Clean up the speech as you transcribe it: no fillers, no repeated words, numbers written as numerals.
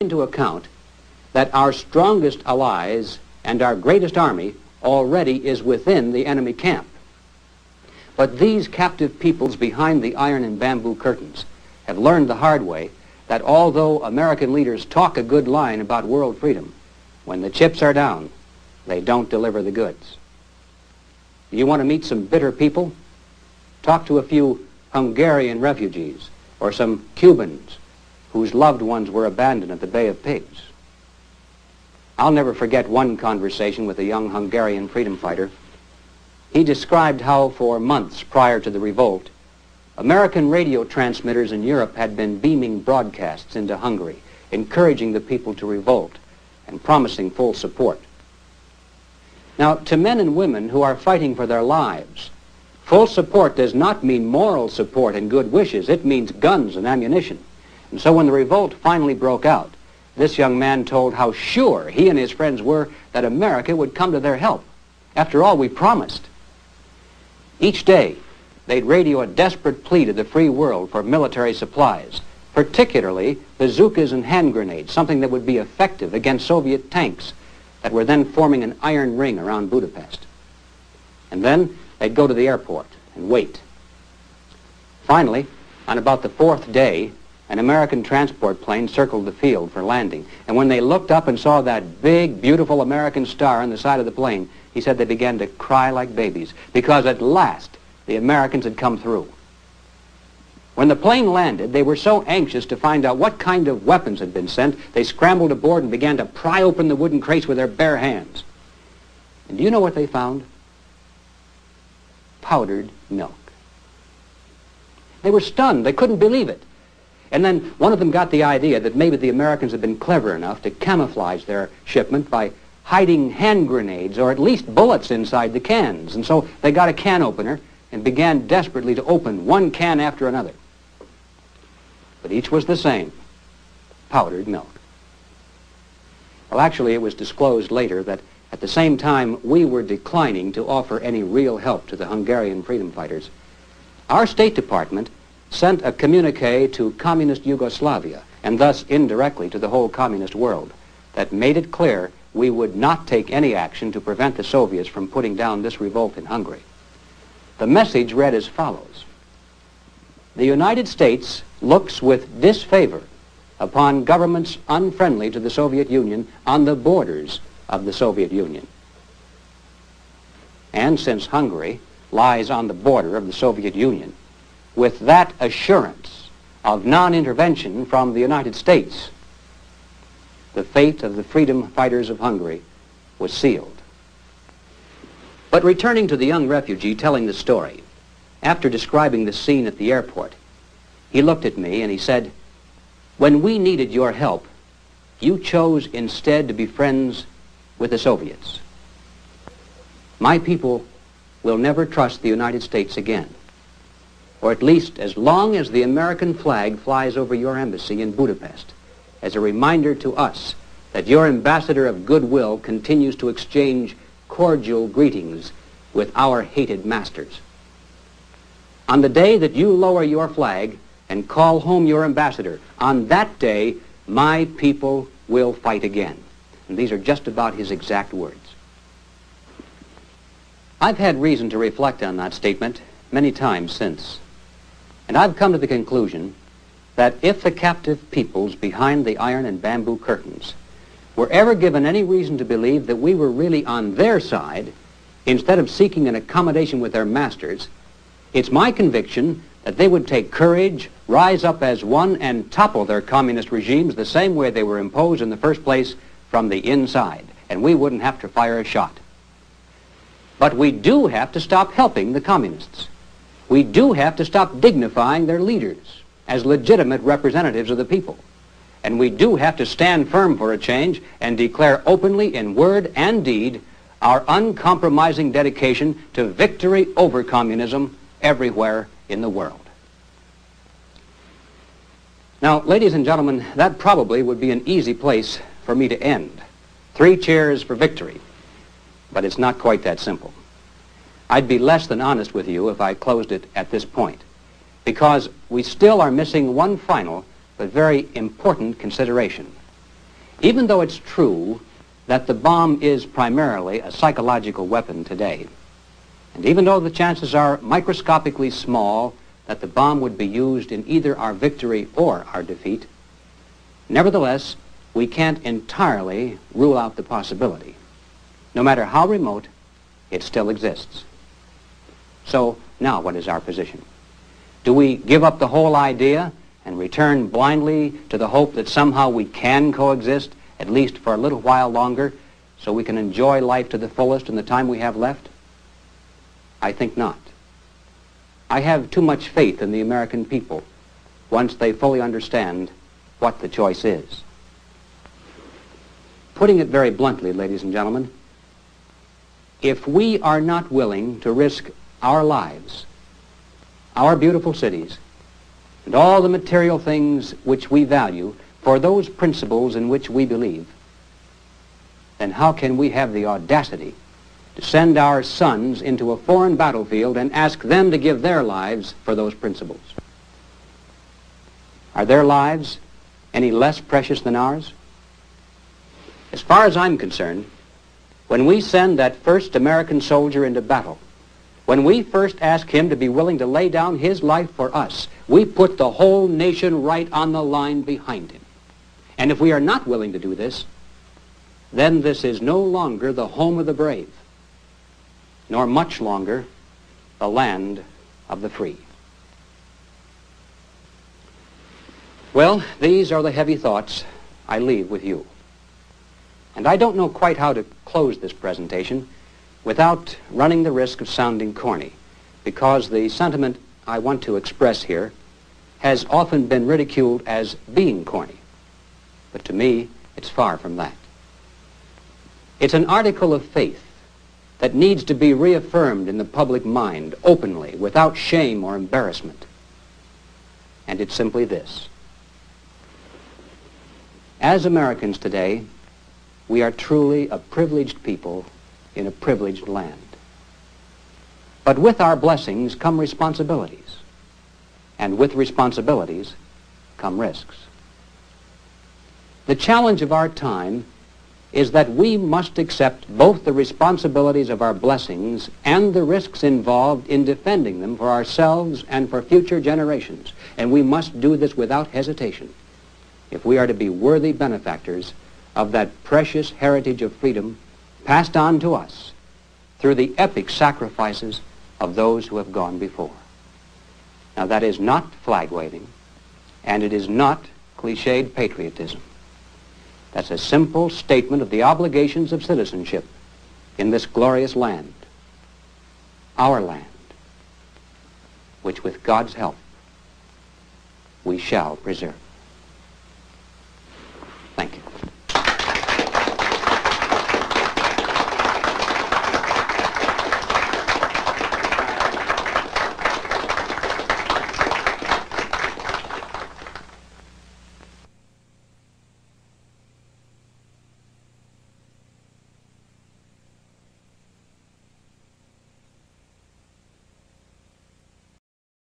into account that our strongest allies and our greatest army already is within the enemy camp. But these captive peoples behind the iron and bamboo curtains have learned the hard way that although American leaders talk a good line about world freedom, when the chips are down, they don't deliver the goods. Do you want to meet some bitter people? Talk to a few Hungarian refugees or some Cubans whose loved ones were abandoned at the Bay of Pigs. I'll never forget one conversation with a young Hungarian freedom fighter. He described how for months prior to the revolt, American radio transmitters in Europe had been beaming broadcasts into Hungary, encouraging the people to revolt and promising full support. Now, to men and women who are fighting for their lives, full support does not mean moral support and good wishes. It means guns and ammunition. And so when the revolt finally broke out, this young man told how sure he and his friends were that America would come to their help. After all, we promised. Each day, they'd radio a desperate plea to the free world for military supplies, particularly bazookas and hand grenades, something that would be effective against Soviet tanks that were then forming an iron ring around Budapest. And then they'd go to the airport and wait. Finally, on about the fourth day, an American transport plane circled the field for landing. And when they looked up and saw that big, beautiful American star on the side of the plane, he said they began to cry like babies, because at last the Americans had come through. When the plane landed, they were so anxious to find out what kind of weapons had been sent, they scrambled aboard and began to pry open the wooden crates with their bare hands. And do you know what they found? Powdered milk. They were stunned. They couldn't believe it. And then one of them got the idea that maybe the Americans had been clever enough to camouflage their shipment by hiding hand grenades or at least bullets inside the cans. And so they got a can opener and began desperately to open one can after another. But each was the same, powdered milk. Well, actually, it was disclosed later that at the same time we were declining to offer any real help to the Hungarian freedom fighters, our State Department sent a communique to communist Yugoslavia, and thus indirectly to the whole communist world, that made it clear we would not take any action to prevent the Soviets from putting down this revolt in Hungary. The message read as follows: the United States looks with disfavor upon governments unfriendly to the Soviet Union on the borders of the Soviet Union. And since Hungary lies on the border of the Soviet Union, with that assurance of non-intervention from the United States, the fate of the freedom fighters of Hungary was sealed. But returning to the young refugee telling the story, after describing the scene at the airport, he looked at me and he said, "When we needed your help, you chose instead to be friends with the Soviets. My people will never trust the United States again, or at least as long as the American flag flies over your embassy in Budapest, as a reminder to us that your ambassador of goodwill continues to exchange cordial greetings with our hated masters. On the day that you lower your flag and call home your ambassador, on that day, my people will fight again." And these are just about his exact words. I've had reason to reflect on that statement many times since. And I've come to the conclusion that if the captive peoples behind the iron and bamboo curtains were ever given any reason to believe that we were really on their side, instead of seeking an accommodation with their masters, it's my conviction that they would take courage, rise up as one, and topple their communist regimes the same way they were imposed in the first place, from the inside, and we wouldn't have to fire a shot. But we do have to stop helping the communists. We do have to stop dignifying their leaders as legitimate representatives of the people. And we do have to stand firm for a change and declare openly in word and deed our uncompromising dedication to victory over communism everywhere in the world. Now, ladies and gentlemen, that probably would be an easy place for me to end. 3 cheers for victory. But it's not quite that simple. I'd be less than honest with you if I closed it at this point, because we still are missing one final but very important consideration. Even though it's true that the bomb is primarily a psychological weapon today, and even though the chances are microscopically small that the bomb would be used in either our victory or our defeat, nevertheless, we can't entirely rule out the possibility. No matter how remote, it still exists. So now what is our position? Do we give up the whole idea and return blindly to the hope that somehow we can coexist, at least for a little while longer, so we can enjoy life to the fullest in the time we have left? I think not. I have too much faith in the American people once they fully understand what the choice is. Putting it very bluntly, ladies and gentlemen, if we are not willing to risk our lives, our beautiful cities, and all the material things which we value for those principles in which we believe, then how can we have the audacity to send our sons into a foreign battlefield and ask them to give their lives for those principles? Are their lives any less precious than ours? As far as I'm concerned, when we send that first American soldier into battle, when we first ask him to be willing to lay down his life for us, we put the whole nation right on the line behind him. And if we are not willing to do this, then this is no longer the home of the brave, nor much longer the land of the free. Well, these are the heavy thoughts I leave with you. And I don't know quite how to close this presentation without running the risk of sounding corny, because the sentiment I want to express here has often been ridiculed as being corny. But to me, it's far from that. It's an article of faith that needs to be reaffirmed in the public mind openly, without shame or embarrassment. And it's simply this. As Americans today, we are truly a privileged people in a privileged land. But with our blessings come responsibilities, and with responsibilities come risks. The challenge of our time is that we must accept both the responsibilities of our blessings and the risks involved in defending them for ourselves and for future generations. And we must do this without hesitation if we are to be worthy benefactors of that precious heritage of freedom passed on to us through the epic sacrifices of those who have gone before. Now, that is not flag-waving, and it is not cliched patriotism. That's a simple statement of the obligations of citizenship in this glorious land, our land, which with God's help we shall preserve.